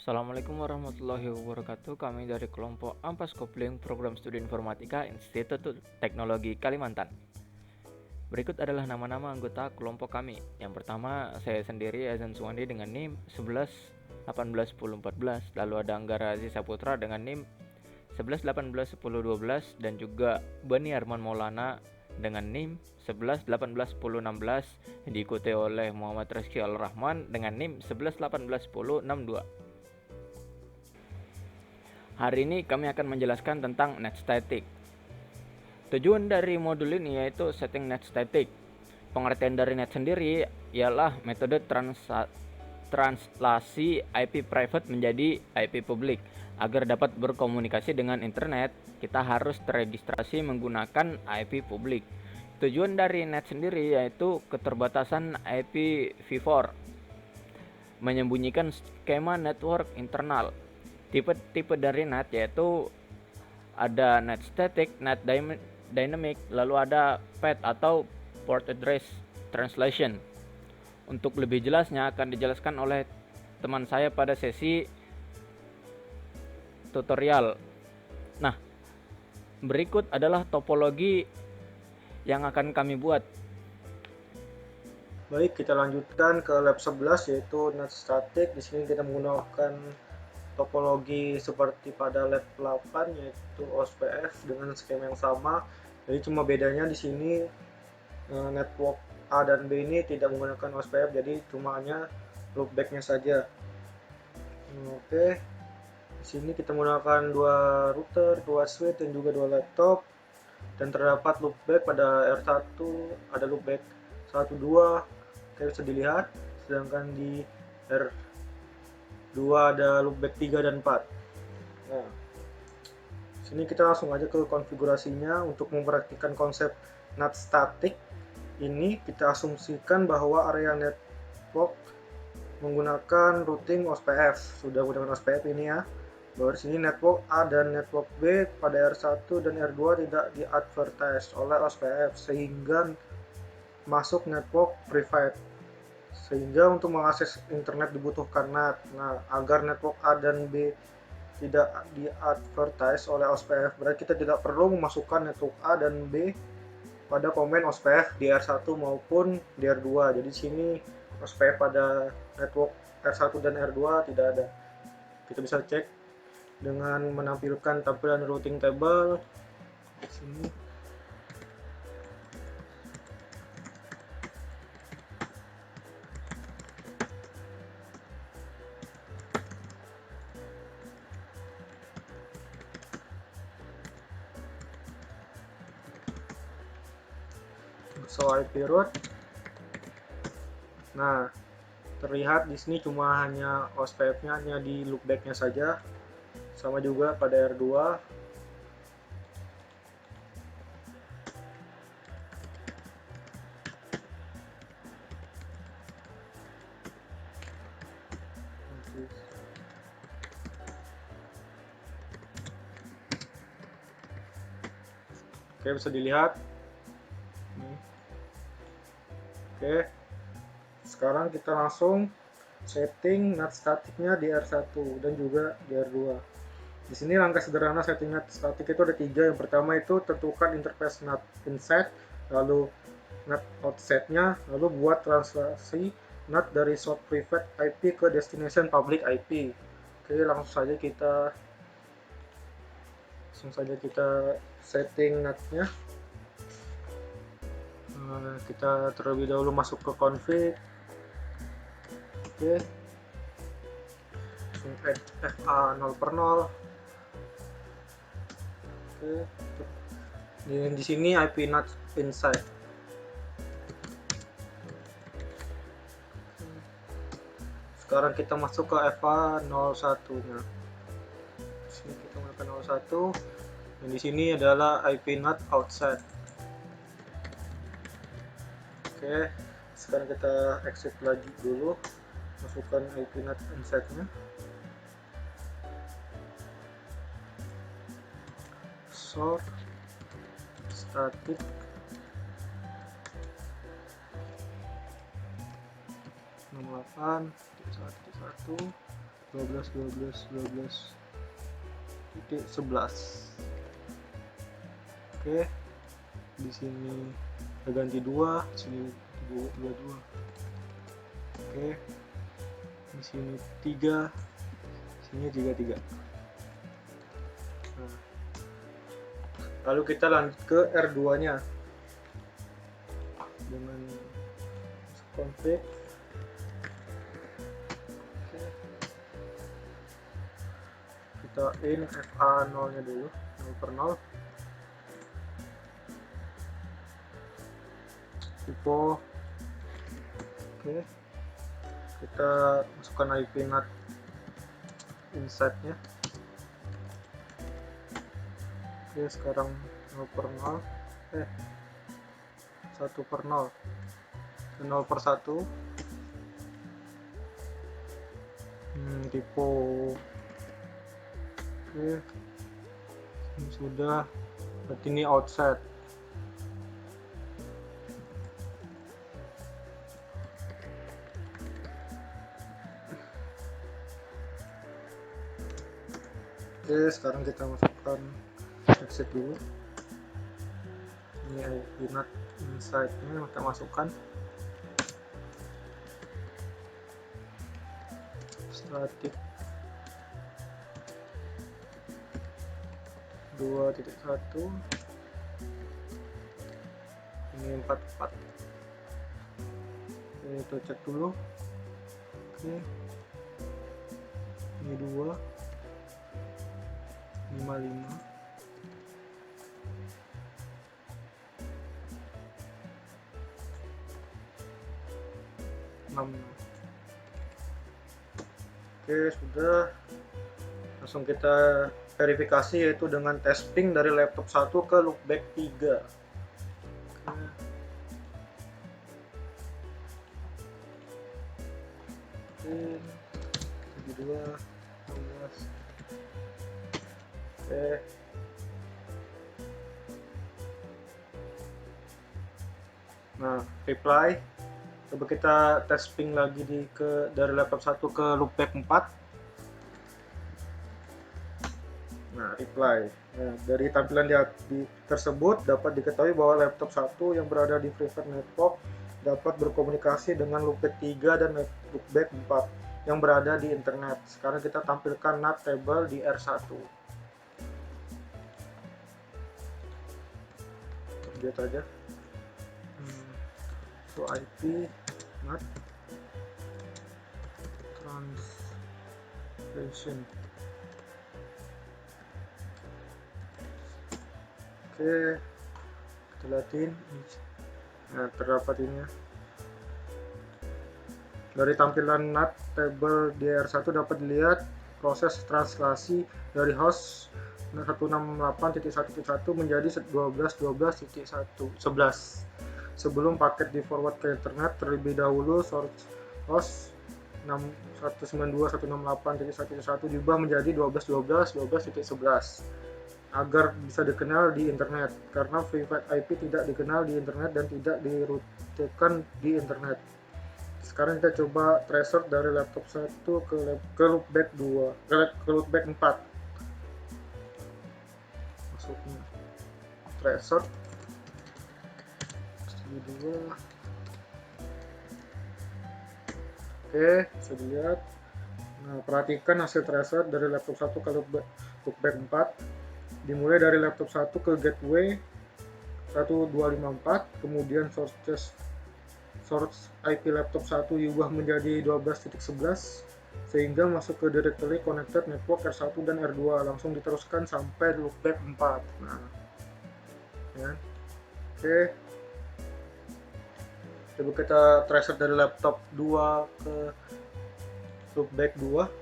Assalamualaikum warahmatullahi wabarakatuh. Kami dari kelompok Ampas Kopling Program Studi Informatika Institut Teknologi Kalimantan. Berikut adalah nama-nama anggota kelompok kami. Yang pertama, saya sendiri Azan Suwandi dengan NIM 11 18 10 14. Lalu ada Anggara Aziz Saputra dengan NIM 11 18 10 12 dan juga Bani Arman Maulana dengan NIM 11 18 10 16, diikuti oleh Muhammad Rizky Al-Rahman dengan NIM 11 18 10 62. Hari ini kami akan menjelaskan tentang net static. Tujuan dari modul ini yaitu setting net static. Pengertian dari net sendiri ialah metode translasi IP private menjadi IP publik. Agar dapat berkomunikasi dengan internet, kita harus terregistrasi menggunakan IP publik. Tujuan dari net sendiri yaitu keterbatasan IPv4, menyembunyikan skema network internal. Tipe-tipe dari net yaitu ada net static, net dynamic, lalu ada PAT atau port address translation. Untuk lebih jelasnya akan dijelaskan oleh teman saya pada sesi tutorial. Nah, berikut adalah topologi yang akan kami buat. Baik, kita lanjutkan ke lab 11 yaitu net static. Di sini kita menggunakan topologi seperti pada lab 8 yaitu OSPF dengan skema yang sama. Jadi cuma bedanya di sini network A dan B ini tidak menggunakan OSPF, jadi cuma hanya loopback-nya saja. Oke. Di sini kita menggunakan dua router, dua switch dan juga dua laptop. Dan terdapat loopback pada R1, ada loopback 1 2 kayak bisa dilihat, sedangkan di R2 ada loopback 3 dan 4. Nah, sini kita langsung aja ke konfigurasinya. Untuk mempraktikkan konsep NAT static ini, kita asumsikan bahwa area network menggunakan routing OSPF. Sudah menggunakan OSPF ini ya. Bahwa di sini network A dan network B pada R1 dan R2 tidak di-advertise oleh OSPF sehingga masuk network private. Sehingga untuk mengakses internet dibutuhkan NAT. Nah, agar network A dan B tidak di-advertise oleh OSPF, berarti kita tidak perlu memasukkan network A dan B pada komen OSPF di R1 maupun di R2. Jadi sini OSPF pada network R1 dan R2 tidak ada. Kita bisa cek dengan menampilkan tampilan routing table di sini. So IP route. Nah, terlihat di sini cuma hanya OSPF-nya hanya di loopback-nya saja. Sama juga pada R2. Oke, bisa dilihat. Oke, sekarang kita langsung setting NAT statiknya di R1 dan juga di R2. Di sini langkah sederhana setting NAT statik itu ada 3. Yang pertama itu tentukan interface NAT inset, lalu NAT outsetnya, lalu buat translasi NAT dari source private IP ke destination public IP. Oke, langsung saja kita setting NAT-nya. Kita terlebih dahulu masuk ke config. Oke, langsung add FA 0/0. Oke, di sini IP NAT inside. Sekarang kita masuk ke FA 01 nya. Di sini kita menggunakan 01 dan di sini adalah IP NAT outside. Oke, sekarang kita exit lagi dulu, masukkan IP NAT inside-nya. Source static 68.1.1 12.11. Oke, di sini kita ganti 2, sini 22. Oke, di sini 3, sini 33. Nah, lalu kita lanjut ke R2-nya dengan config. Kita in FA0 nya dulu, 0/0. Typo. Oke, kita masukkan IP NAT inside nya. Oke, sekarang 0/0, 1/0, 0/1. Typo. Oke, ini sudah, berarti ini outset. Oke, sekarang kita masukkan exit dulu. Ini IP NAT inside nya kita masukkan. Static 2.1, ini 44. Oke, kita cek dulu. Oke, ini 2, 55, Oke, sudah. Langsung kita verifikasi, yaitu dengan testing dari laptop 1 ke loopback 3. Oke, 72, 16. Oke. Nah, reply. Coba kita tes ping lagi dari laptop 1 ke loopback 4. Nah, reply. Nah, dari tampilan tersebut dapat diketahui bahwa laptop 1 yang berada di private network dapat berkomunikasi dengan loopback 3 dan loopback 4 yang berada di internet. Sekarang kita tampilkan NAT table di R1. Lihat aja. So IP NAT translation. Oke, kita lihatin. Nah, terdapat ini ya. Dari tampilan NAT table di R1 dapat dilihat proses translasi dari host 168.1.1 menjadi 12.12.11 sebelum paket di forward ke internet. Terlebih dahulu source host 192.168.1.1 diubah menjadi 12.12.12.11 agar bisa dikenal di internet, karena private IP tidak dikenal di internet dan tidak dirutekan di internet. Sekarang kita coba tracer dari laptop 1 ke loopback 2, ke loopback 4. Masuknya tracer 2. Oke, bisa dilihat. Nah, perhatikan hasil tracer dari laptop 1 ke loopback 4. Dimulai dari laptop 1 ke gateway 1254, kemudian source IP laptop 1 diubah menjadi 12.11 sehingga masuk ke directory connected network R1 dan R2, langsung diteruskan sampai loopback 4. Nah, ya. Oke, coba kita tracer dari laptop 2 ke loopback 2.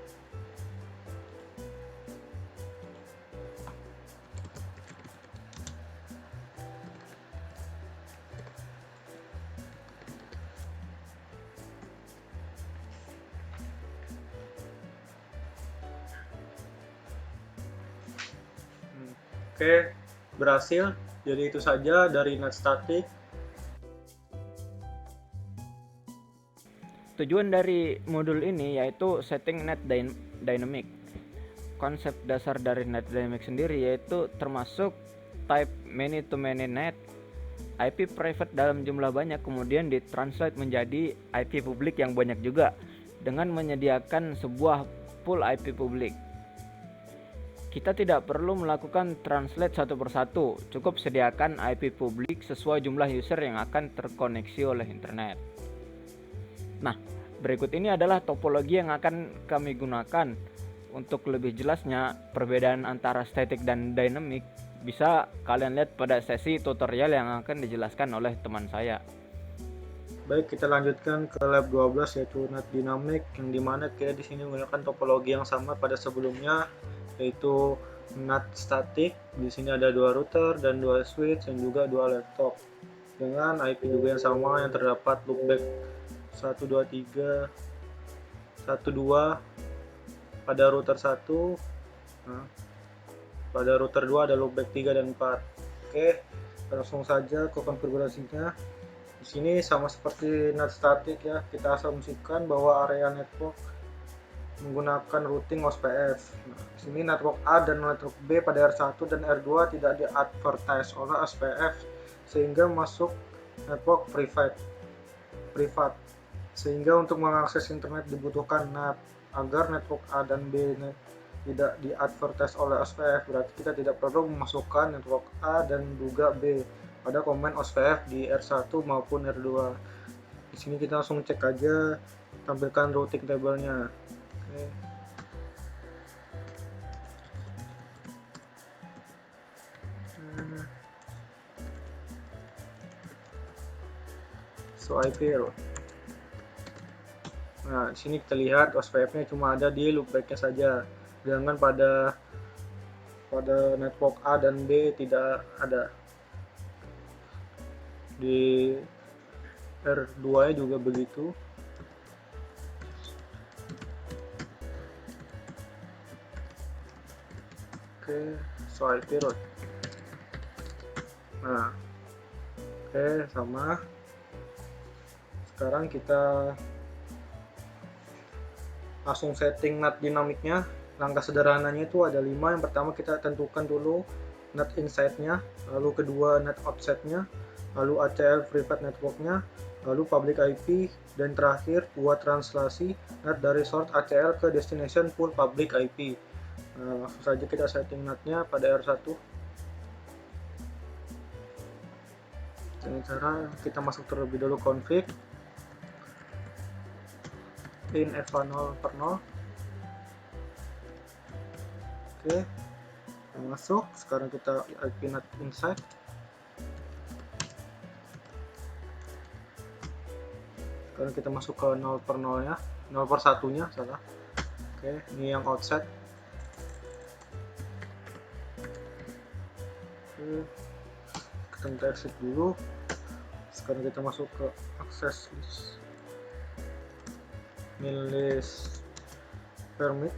Oke, berhasil. Jadi itu saja dari NetStatic. Tujuan dari modul ini yaitu setting dynamic. Konsep dasar dari net dynamic sendiri yaitu termasuk type many to many net, IP private dalam jumlah banyak, kemudian ditranslate menjadi IP publik yang banyak juga dengan menyediakan sebuah pool IP publik. Kita tidak perlu melakukan translate satu persatu, cukup sediakan IP publik sesuai jumlah user yang akan terkoneksi oleh internet. Nah, berikut ini adalah topologi yang akan kami gunakan. Untuk lebih jelasnya, perbedaan antara static dan dynamic bisa kalian lihat pada sesi tutorial yang akan dijelaskan oleh teman saya. Baik, kita lanjutkan ke lab 12 yaitu net dynamic, yang dimana kita di sini menggunakan topologi yang sama pada sebelumnya, yaitu NAT static. Di sini ada 2 router dan 2 switch dan juga 2 laptop dengan IP juga yang sama, yang terdapat loopback 123 12 pada router 1. Nah, pada router 2 ada loopback 3 dan 4. Oke, langsung saja ke konfigurasinya. Di sini sama seperti NAT static ya, kita asumsikan bahwa area network menggunakan routing OSPF. Nah, di sini network A dan network B pada R1 dan R2 tidak di-advertise oleh OSPF sehingga masuk network privat. Sehingga untuk mengakses internet dibutuhkan NAT. Agar network A dan B tidak di-advertise oleh OSPF, berarti kita tidak perlu memasukkan network A dan juga B pada komen OSPF di R1 maupun R2. Di sini kita langsung cek aja, tampilkan routing tabelnya. Oke. So IP route. Nah, di sini kita lihat OSPF-nya cuma ada di loopback-nya saja. Sedangkan pada network A dan B tidak ada. Di R2-nya juga begitu. Oke, so IP route. Nah, oke, sama. Sekarang kita langsung setting NAT dinamiknya. Langkah sederhananya itu ada 5. Yang pertama kita tentukan dulu NAT inside-nya, lalu kedua NAT outside-nya, lalu ACL private network-nya, lalu public IP, dan terakhir buat translasi NAT dari source ACL ke destination pool public IP. Nah, langsung saja kita setting NAT-nya pada R1. Dengan cara kita masuk terlebih dulu config in EVA 0 per 0. Oke, masuk. Sekarang kita IP NAT inside. Sekarang kita masuk ke 0 per 0 nya, 0 per 1 nya salah. Oke, ini yang outside. Oke, kita exit dulu. Sekarang kita masuk ke access list, main list permit.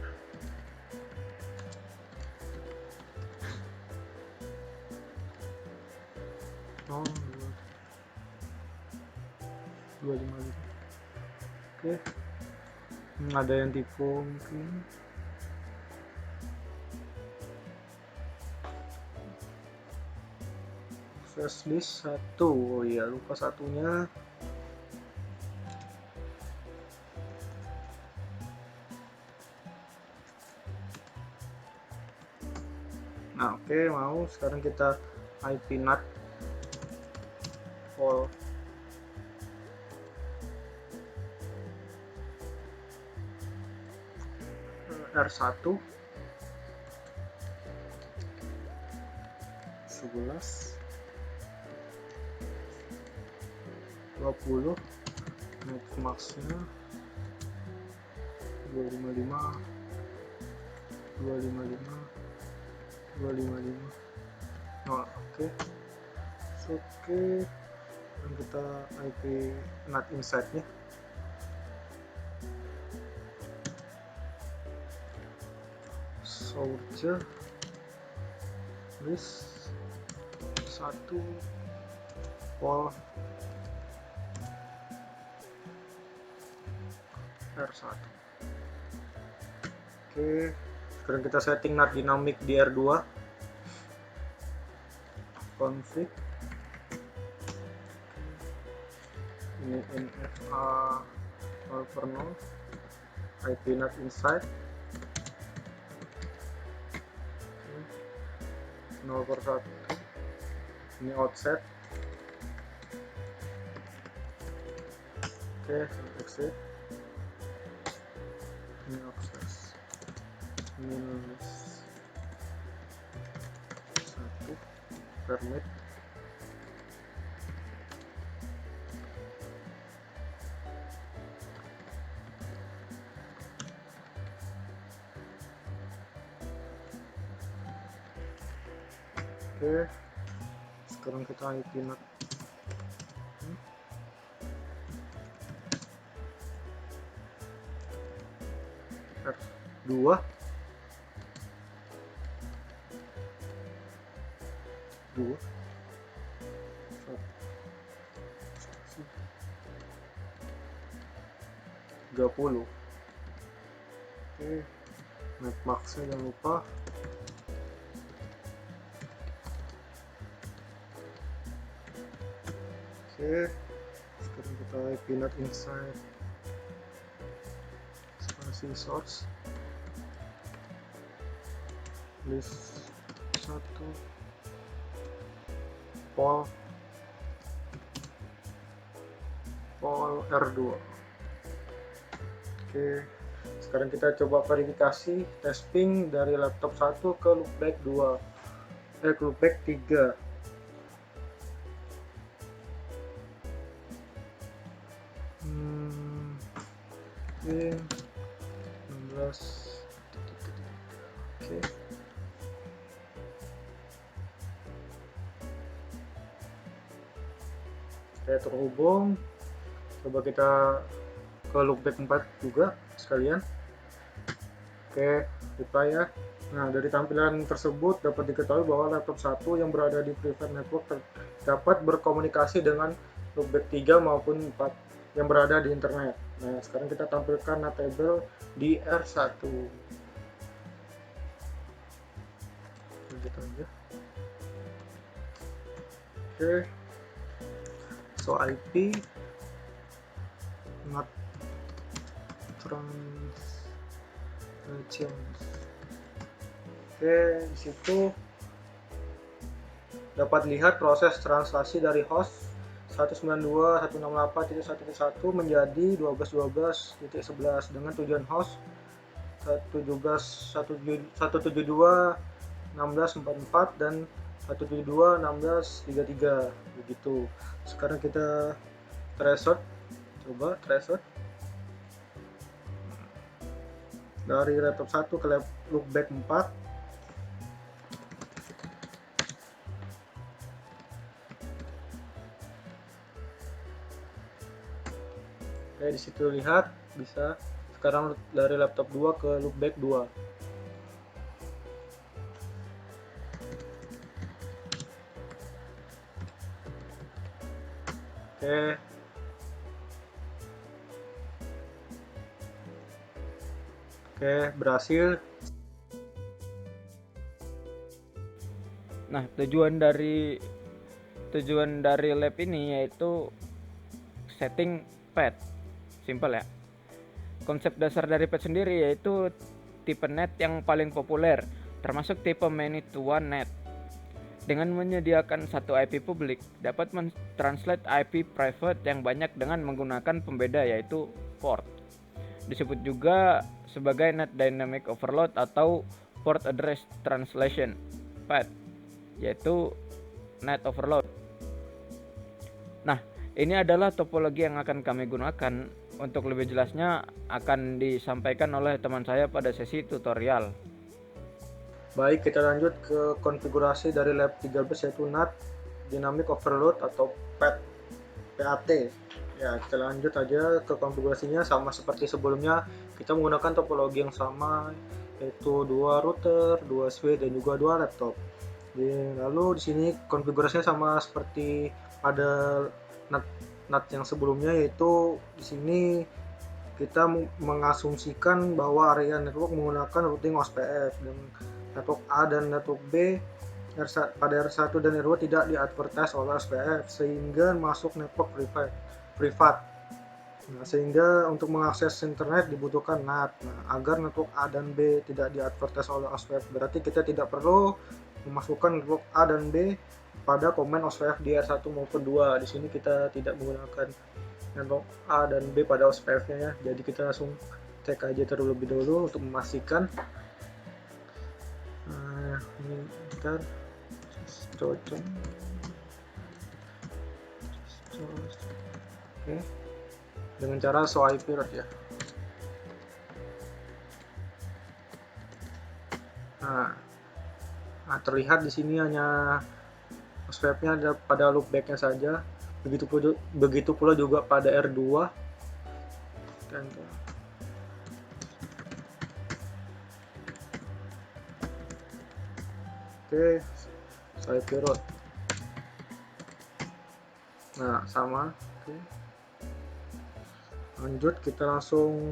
Oh, 255. Oke, ada yang tipe mungkin. Access list 1. Oh iya, lupa satunya. Nah, oke, mau sekarang kita IP NAT for R1 11 20 net max-nya 255 oh, oke. Dan kita IP NAT inside nya source list 1 pol R1. Oke, sekarang kita setting NAT dynamic di R2. Config. Ini NFA 0/0. IP NAT inside. 0/1. Ini outset. Oke, exit. Ini access. Minus 1 permit. Oke, sekarang kita IP NAT R2 2 30. Oke, net max-nya jangan lupa. Oke, sekarang kita IP NAT inside spasi source list 1 pol R2. Oke, sekarang kita coba verifikasi testing dari laptop 1 ke loopback 2 ke loopback 3. Oke, 16. Oke, saya terhubung. Coba kita ke loopback 4 juga sekalian. Oke, reply ya. Nah, dari tampilan tersebut dapat diketahui bahwa laptop 1 yang berada di private network dapat berkomunikasi dengan loopback 3 maupun 4 yang berada di internet. Nah, sekarang kita tampilkan NAT table di R1. Lanjut aja. Oke, so IP NAT translations. Oke, di situ dapat lihat proses translasi dari host 192.168.1.1 menjadi 12.12.11 dengan tujuan host 172.16.44 dan 172.16.33 begitu. Sekarang kita threshold, coba threshold dari laptop 1 ke loopback 4. Oke, di situ lihat bisa sekarang dari laptop 2 ke loopback 2. Oke. Oke, berhasil. Nah, tujuan dari lab ini yaitu setting pad. Simpel ya. Konsep dasar dari pad sendiri yaitu tipe net yang paling populer, termasuk tipe many to one net. Dengan menyediakan satu IP publik, dapat mentranslate IP private yang banyak dengan menggunakan pembeda yaitu port. Disebut juga sebagai Net Dynamic Overload atau Port Address Translation PAT, yaitu Net Overload. Nah, ini adalah topologi yang akan kami gunakan. Untuk lebih jelasnya akan disampaikan oleh teman saya pada sesi tutorial. Baik, kita lanjut ke konfigurasi dari lab 13 yaitu NAT Dynamic Overload atau PAT. Ya, kita lanjut aja ke konfigurasinya sama seperti sebelumnya. Kita menggunakan topologi yang sama yaitu 2 router, 2 switch dan juga 2 laptop. Lalu di sini konfigurasinya sama seperti pada NAT yang sebelumnya, yaitu di sini kita mengasumsikan bahwa area network menggunakan routing OSPF dan network A dan network B pada R1 dan R2 tidak di-advertise oleh OSPF sehingga masuk network privat. Nah, sehingga untuk mengakses internet dibutuhkan NAT. Nah, agar network A dan B tidak di-advertise oleh OSPF, berarti kita tidak perlu memasukkan network A dan B pada komen OSPF di R1 maupun 2. Di sini kita tidak menggunakan network A dan B pada OSPF-nya ya. Jadi kita langsung cek aja terlebih dahulu untuk memastikan. Nah, ini ntar cocok. Oke. Dengan cara show IP route ya. Nah, terlihat di sini hanya OSPF-nya ada pada loopback-nya saja. Begitu pula juga pada R2. Oke, show IP route. Nah, sama. Oke. Lanjut, kita langsung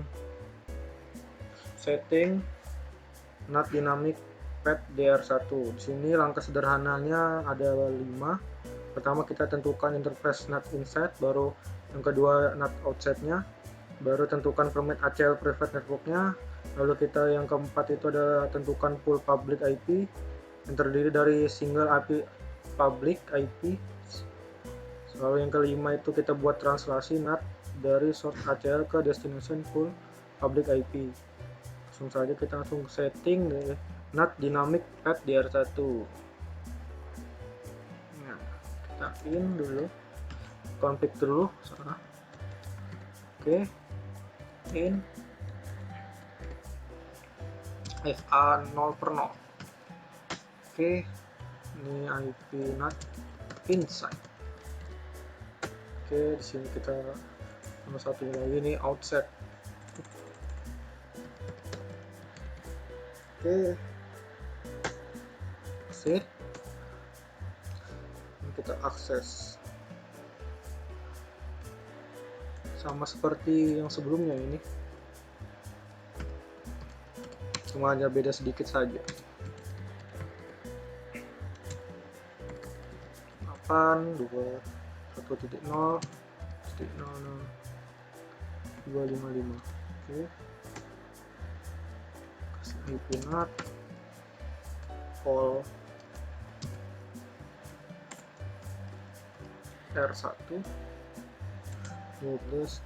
setting NAT dynamic path DR1. Di sini langkah sederhananya ada 5. Pertama kita tentukan interface NAT inside, baru yang kedua NAT outside-nya, baru tentukan permit ACL private network-nya, lalu kita yang keempat itu adalah tentukan pool public IP yang terdiri dari single IP public IP. Lalu yang kelima itu kita buat translasi NAT dari source ACL ke destination pool public IP. Langsung saja kita langsung setting deh NAT dynamic path DR1. Nah, kita in dulu, config dulu. Oke, in FA 0/0. Oke, ini IP NAT inside. Oke, di sini kita nomor satu lagi ini outside. Oke, exit. Ini kita akses sama seperti yang sebelumnya ini, cuma hanya beda sedikit saja. 8 2 1.0 255. Oke, kasih IP NAT all R1 12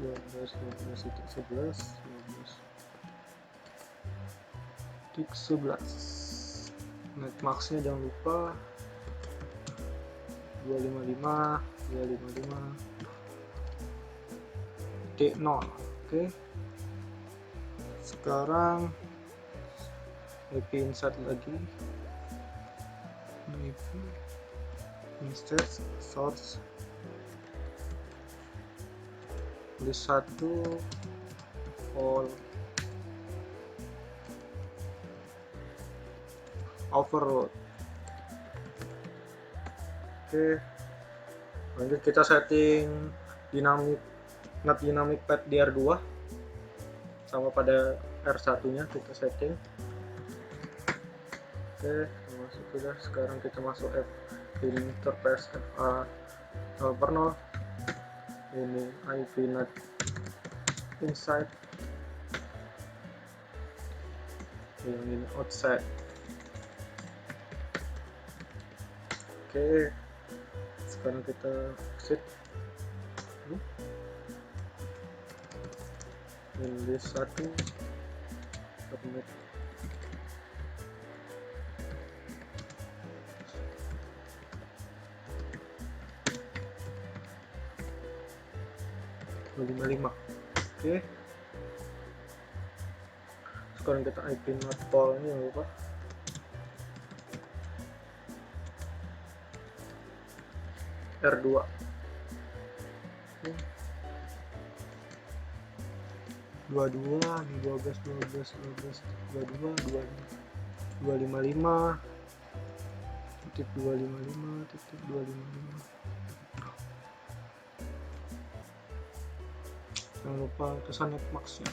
titik 11 netmaxnya jangan lupa 255 titik 0. Oke, sekarang IP insert lagi, IP insert source list 1 all overload. Oke, lanjut kita setting NAT dynamic path DR2 sama pada R1 nya kita setting. Oke, masuk sudah. Sekarang kita masuk interface FA 0/0. Ini IP NAT inside, yang ini outside. Oke, sekarang kita exit. Ini satu permit lima. Oke, sekarang kita IP NAT poll ini lupa. R2. Oke. 22 ini 12 22 255 titik 255 titik 255. Jangan lupa tulisan netmax-nya.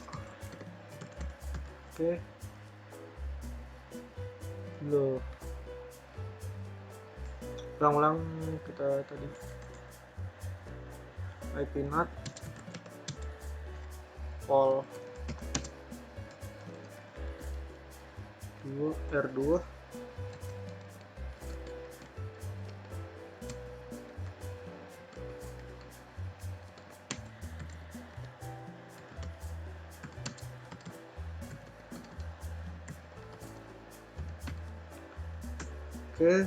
Oke. Loh. Ulang-ulang kita tadi. IP NAT pol 2 R2 Oke.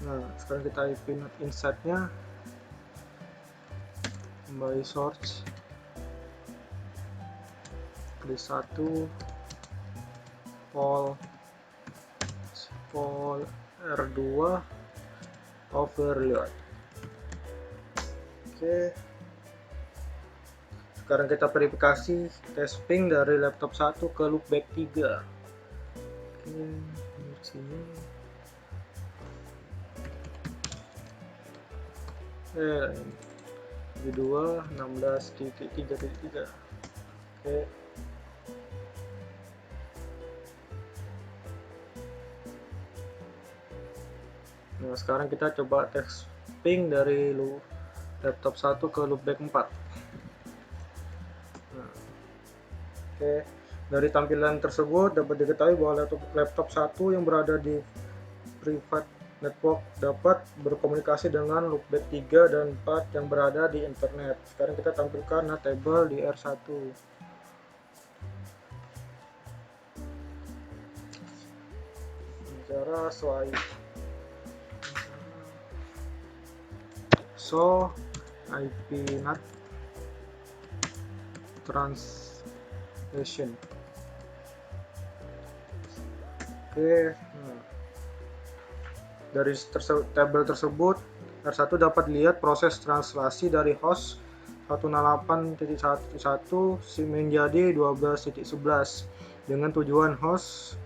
Nah, sekarang kita IP NAT inset-nya kembali source klik 1 pol R2 overload. Oke. Sekarang kita verifikasi tes ping dari laptop 1 ke loopback 3. Oke, di sini. Di 2 16.3.3. Oke. Nah, sekarang kita coba tes ping dari laptop 1 ke loopback 4. Nah, oke. Dari tampilan tersebut dapat diketahui bahwa laptop 1 yang berada di private network dapat berkomunikasi dengan loopback 3 dan 4 yang berada di internet. Sekarang kita tampilkan NAT table di R1. Bicara swipe. So IP NAT translation. Oke. Nah, dari tabel tersebut, R1 dapat lihat proses translasi dari host 168.1.1 menjadi 12.11 dengan tujuan host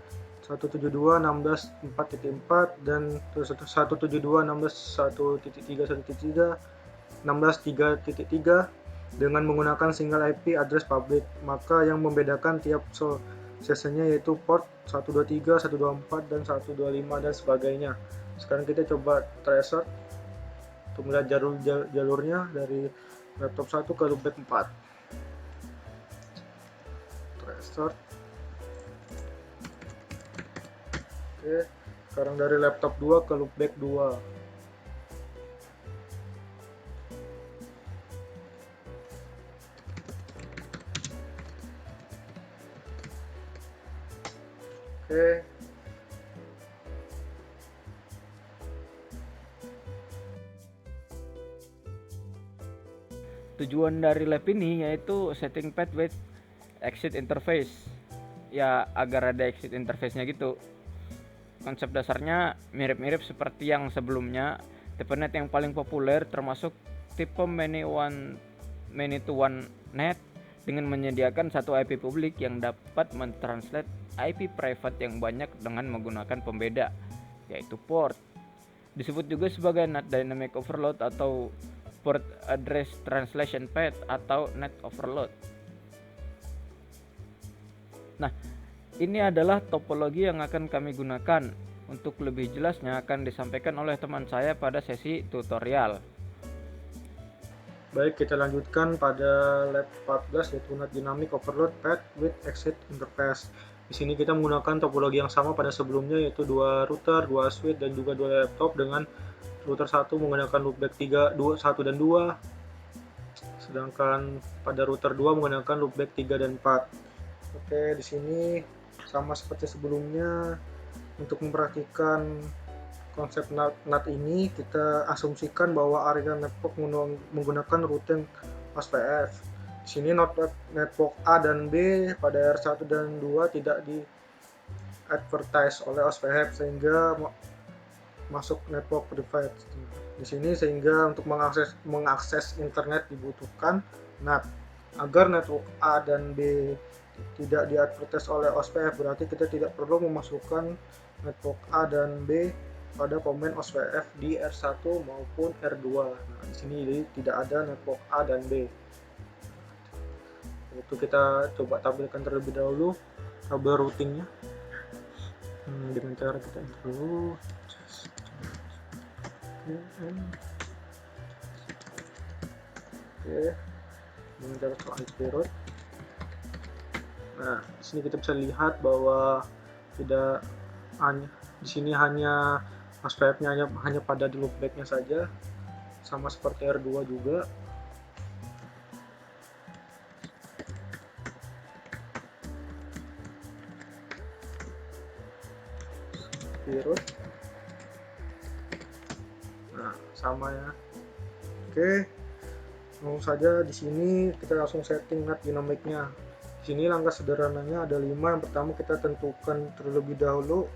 172.16.4.4 dan 172.16.1.3.3 dengan menggunakan single IP address public. Maka yang membedakan tiap sessionnya yaitu port 123, 124, dan 125 dan sebagainya. Sekarang kita coba tracer untuk melihat jalurnya dari laptop 1 ke loopback 4. Tracer. Oke, sekarang dari laptop 2 ke loopback 2. Oke. Tujuan dari lab ini yaitu setting path with exit interface, ya agar ada exit interface-nya gitu. Konsep dasarnya mirip-mirip seperti yang sebelumnya. Tipe net yang paling populer termasuk tipe many to one net dengan menyediakan satu IP publik yang dapat mentranslate IP private yang banyak dengan menggunakan pembeda, yaitu port. Disebut juga sebagai NAT dynamic overload atau port address translation path atau net overload. Nah, ini adalah topologi yang akan kami gunakan. Untuk lebih jelasnya akan disampaikan oleh teman saya pada sesi tutorial. Baik, kita lanjutkan pada lab 14 yaitu NAT dynamic overload path with exit interface. Di sini kita menggunakan topologi yang sama pada sebelumnya yaitu 2 router, 2 switch dan juga 2 laptop dengan router 1 menggunakan loopback 1 dan 2, sedangkan pada router 2 menggunakan loopback 3 dan 4. Oke, di sini sama seperti sebelumnya. Untuk memperhatikan konsep NAT ini, kita asumsikan bahwa area network menggunakan routing OSPF. Di sini network A dan B pada R1 dan 2 tidak di advertise oleh OSPF sehingga masuk network private di sini, sehingga untuk mengakses internet dibutuhkan NAT. Agar network A dan B tidak diadvertise oleh OSPF, berarti kita tidak perlu memasukkan network A dan B pada komen OSPF di R1 maupun R2. Nah, di sini jadi tidak ada network A dan B. Itu kita coba tampilkan terlebih dahulu tabel routingnya dengan cara kita enter dulu. Oke, dengan cara ke IP route. Nah, di sini kita bisa lihat bahwa tidak hanya di sini hanya OSPF-nya hanya pada di loopback-nya saja, sama seperti R2 juga. Route. Nah, sama ya. Oke. Langsung saja di sini kita langsung setting NAT dinamiknya. Di sini langkah sederhananya ada 5. Yang pertama kita tentukan terlebih dahulu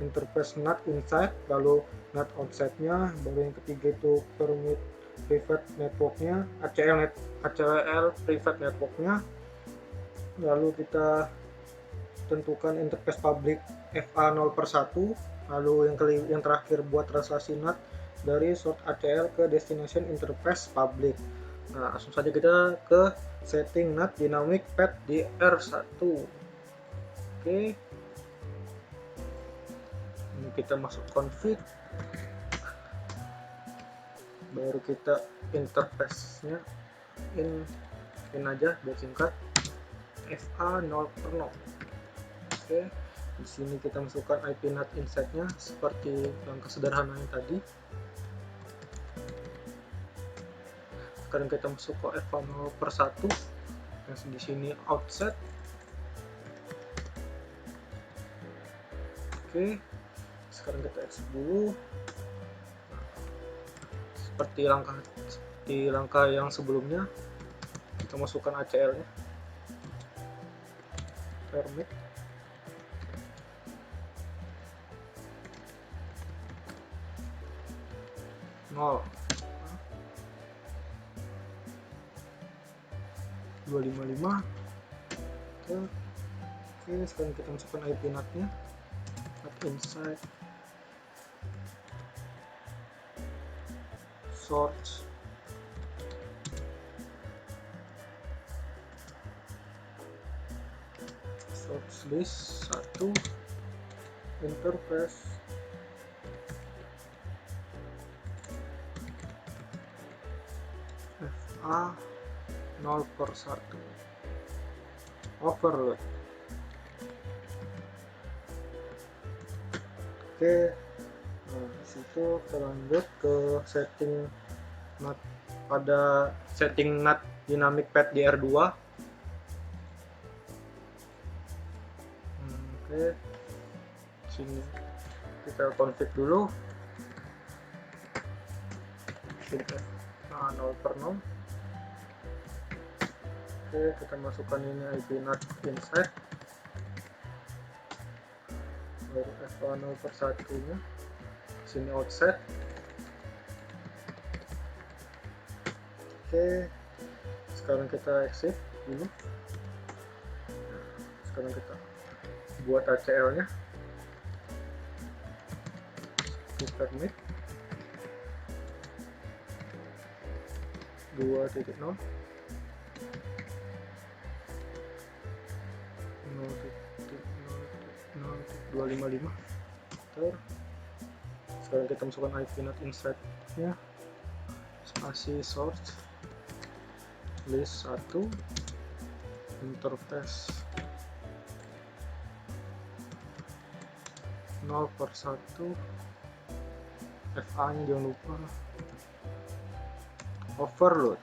interface NAT inside, lalu NAT outside-nya, baru yang ketiga itu permit private network-nya, ACL private network-nya. Lalu kita tentukan interface public FA 0/1. Lalu yang terakhir buat translasi NAT dari source ACL ke destination interface public. Nah, langsung saja kita ke setting NAT dynamic path di R1. Oke. Ini kita masuk config. Baru kita interface-nya in aja biar singkat. FA 0/0. Oke. Di sini kita masukkan IP NAT inside-nya seperti langkah sederhananya tadi. Sekarang kita masuk ke FA 0/1 yang di sini outset. Oke, sekarang kita exit dulu. Seperti langkah yang sebelumnya, kita masukkan ACL-nya. Permit. Nol. 255. Oke, sekarang kita masukkan IP NAT-nya. NAT inside. Source. Source list 1. Interface. FA 0/1 overload. Oke, nah disitu kita lanjut ke setting NAT pada setting NAT dynamic path di R2. Oke, sini kita config dulu. Kita 0/0. Oke, kita masukkan ini IP NAT inside, baru FA 0/1 nya sini outset. Oke, sekarang kita exit dulu. Sekarang kita buat ACL nya, permit 2.0 255. Sekarang kita masukkan IP NAT inside nya, spasi source list 1, interface 0/1, FA nya jangan lupa, overload.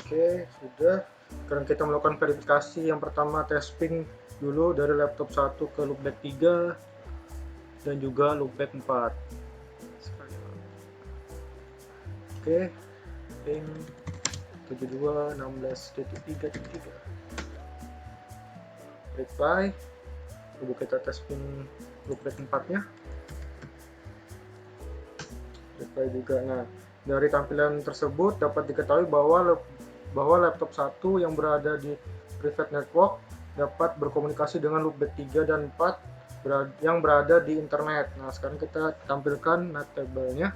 Oke, sudah. Sekarang kita melakukan verifikasi. Yang pertama testing dulu dari laptop 1 ke loopback 3 dan juga loopback 4. Oke, ping 72.16.3.3. Reply. Coba kita tes ping loopback 4-nya. Reply juga. Nah, dari tampilan tersebut dapat diketahui bahwa laptop 1 yang berada di private network dapat berkomunikasi dengan loopback 3 dan 4 yang berada di internet. Nah, sekarang kita tampilkan NAT table-nya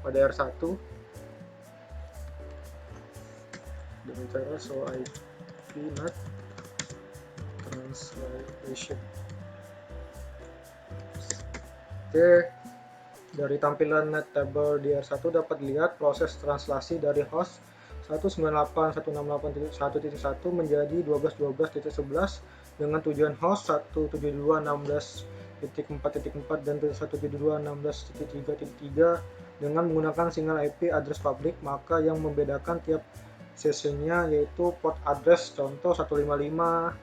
pada R1. dengan cara show IP NAT translation. Oke, dari tampilan NAT table DR1 dapat dilihat proses translasi dari host 198.168.1.1 menjadi 12.12.11 dengan tujuan host 172.16.4.4 dan 172.16.3.3 dengan menggunakan single IP address public, maka yang membedakan tiap sessionnya yaitu port address, contoh 155,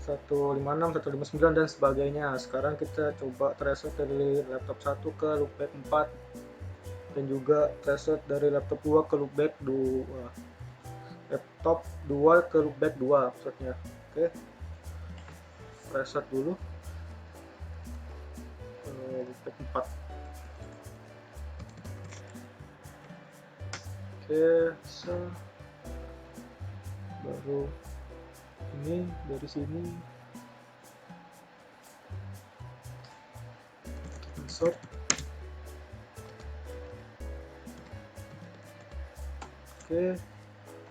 156, 159 dan sebagainya. Sekarang kita coba traceroute dari laptop 1 ke loopback 4 dan juga traceroute dari laptop 2 ke loopback 2. Laptop 2 ke loopback 2 maksudnya. Oke. Traceroute dulu ke loopback 4. Oke, baru ini dari sini insert. Oke,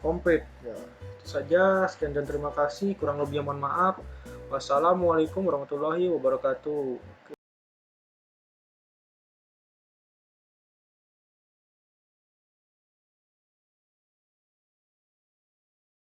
complete ya. Itu saja, sekian dan terima kasih, kurang lebihnya mohon maaf. Wassalamualaikum warahmatullahi wabarakatuh.